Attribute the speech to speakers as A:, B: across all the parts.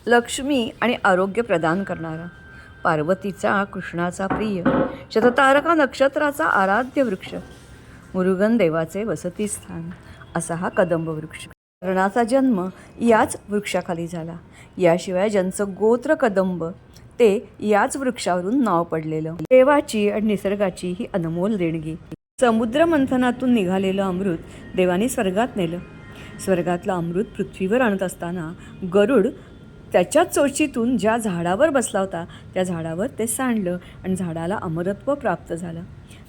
A: लक्ष्मी आणि आरोग्य प्रदान करणारा, पार्वतीचा कृष्णाचा प्रिय, शततारका नक्षत्राचा आराध्य वृक्ष, मुरुगन देवाचे वसतिस्थान असा हा कदंब वृक्ष. कर्णाचा जन्म याच वृक्षाखाली झाला. याशिवाय ज्यांचं गोत्र कदंब ते याच वृक्षावरून नाव पडलेलं. देवाची आणि निसर्गाची ही अनमोल देणगी. समुद्र मंथनातून निघालेलं अमृत देवाने स्वर्गात नेलं. स्वर्गातलं अमृत पृथ्वीवर आणत असताना गरुड त्याच्याच चोचीतून ज्या झाडावर बसला होता त्या झाडावर ते सांडलं आणि झाडाला अमरत्व प्राप्त झालं.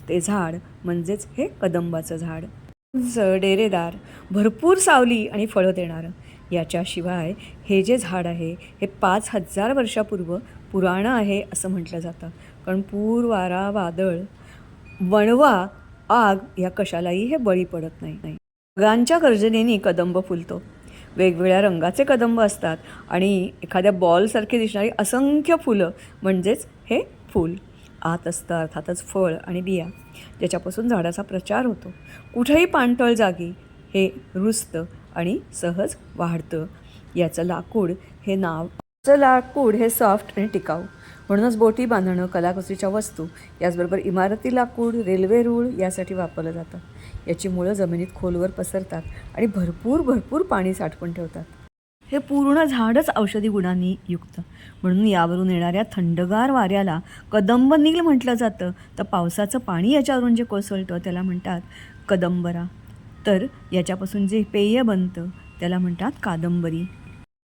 A: ते झाड म्हणजेच हे कदंबाचं झाड. उंच, डेरेदार, भरपूर सावली आणि फळं देणारं. याच्याशिवाय हे जे झाड आहे हे 5000 वर्षापूर्व पुराणं आहे असं म्हटलं जातं. कारण पूर, वारा, वादळ, वणवा, आग या कशालाही हे बळी पडत नाही. ढगांच्या गर्जनेने कदंब फुलतो. वेगवेगळ्या रंगाचे कदंब असतात आणि एखाद्या बॉलसारखी दिसणारी असंख्य फुलं म्हणजेच हे फूल. आत असतं अर्थातच फळ आणि बिया, ज्याच्यापासून झाडाचा प्रचार होतो. कुठेही पाणथळ जागी हे रुजतं आणि सहज वाढतं. याचं लाकूड हे सॉफ्ट आणि टिकाऊ, म्हणूनच बोटी बांधणं, कलाकुसरीच्या वस्तू, याचबरोबर इमारती, लाकूड, रेल्वे रूळ यासाठी वापरलं जातं. याची मुळं जमिनीत खोलवर पसरतात आणि भरपूर पाणी साठवून ठेवतात. हे पूर्ण झाडच औषधी गुणांनी युक्त, म्हणून यावरून येणाऱ्या थंडगार वाऱ्याला कदंब नील म्हटलं जातं. तर पावसाचं पाणी याच्यावरून जे कोसळतं त्याला म्हणतात कदंबरा. तर याच्यापासून जे पेय बनतं त्याला म्हणतात कादंबरी.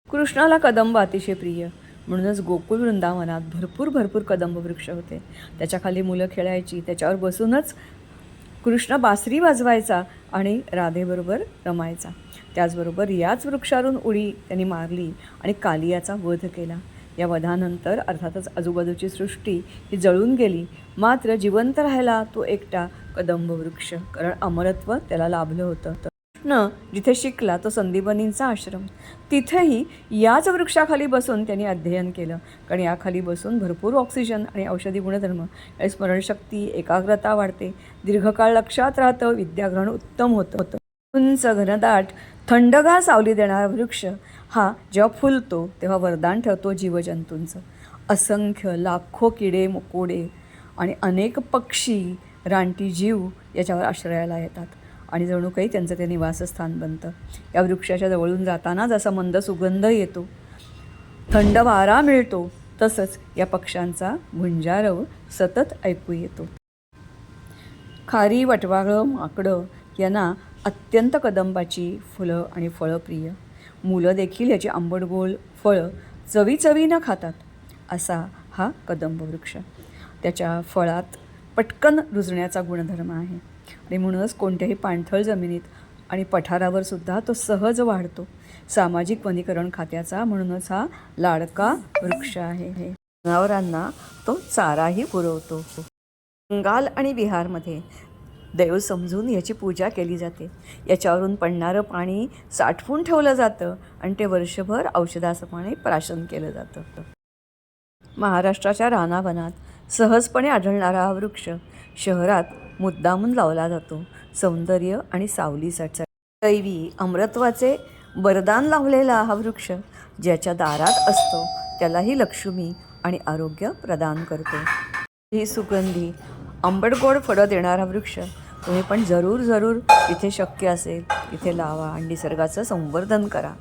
A: कृष्णाला कदंब अतिशय प्रिय, म्हणूनच गोकुळ वृंदावनात भरपूर कदंब वृक्ष होते. त्याच्याखाली मुलं खेळायची. त्याच्यावर बसूनच कृष्ण बासरी वाजवायचा आणि राधेबरोबर रमायचा. त्याचबरोबर याच वृक्षावरून उडी त्यांनी मारली आणि कालियाचा वध केला. या वधानंतर अर्थातच आजूबाजूची सृष्टी ही जळून गेली. मात्र जिवंत राहिला तो एकटा कदंब वृक्ष, कारण अमरत्व त्याला लाभलं होतं. कृष्ण जिथे शिकला तो संदीपनींचा आश्रम, तिथेही याच वृक्षाखाली बसून त्यांनी अध्ययन केलं. कारण याखाली बसून भरपूर ऑक्सिजन आणि औषधी गुणधर्म आणि स्मरणशक्ती, एकाग्रता वाढते, दीर्घकाळ लक्षात राहतं, विद्याग्रहण उत्तम होतं. उंच, घनदाट, थंडगार सावली देणारा वृक्ष हा जेव्हा फुलतो तेव्हा वरदान ठरतो जीवजंतूंचं. असंख्य लाखो किडे, मकोडे आणि अनेक पक्षी, रानटी जीव याच्यावर आश्रयाला येतात आणि जणू काही त्यांचं ते निवासस्थान बनतं. या वृक्षाच्या जवळून जाताना जसा मंद सुगंध येतो, थंड वारा मिळतो, तसंच या पक्ष्यांचा गुंजारव सतत ऐकू येतो. खारी, वटवाघळं, माकडं यांना अत्यंत कदंबाची फुलं आणि फळं प्रिय. मुलं देखील याची आंबट गोड फळं चवीनं खातात. असा हा कदंब वृक्ष. त्याच्या फळात पटकन रुजण्याचा गुणधर्म आहे आणि म्हणूनच कोणत्याही पाणथळ जमिनीत आणि पठारावर सुद्धा तो सहज वाढतो. सामाजिक वनीकरण खात्याचा म्हणूनच हा लाडका वृक्ष आहे. जनावरांना तो चाराही पुरवतो. बंगाल आणि बिहारमध्ये देव समजून याची पूजा केली जाते. याच्यावरून पडणारं पाणी साठवून ठेवलं जातं आणि ते वर्षभर औषधाप्रमाणे प्राशन केलं जातं. महाराष्ट्राच्या रानावनात सहजपणे आढळणारा हा वृक्ष शहरात मुद्दामून लावला जातो, सौंदर्य आणि सावलीसाठी. दैवी अमरत्वाचे वरदान लावलेला हा वृक्ष ज्याच्या दारात असतो त्यालाही लक्ष्मी आणि आरोग्य प्रदान करतो. ही सुगंधी आंबट गोड फळं देणारा वृक्ष तुम्ही पण जरूर इथे शक्य असेल तिथे लावा आणि निसर्गाचं संवर्धन करा.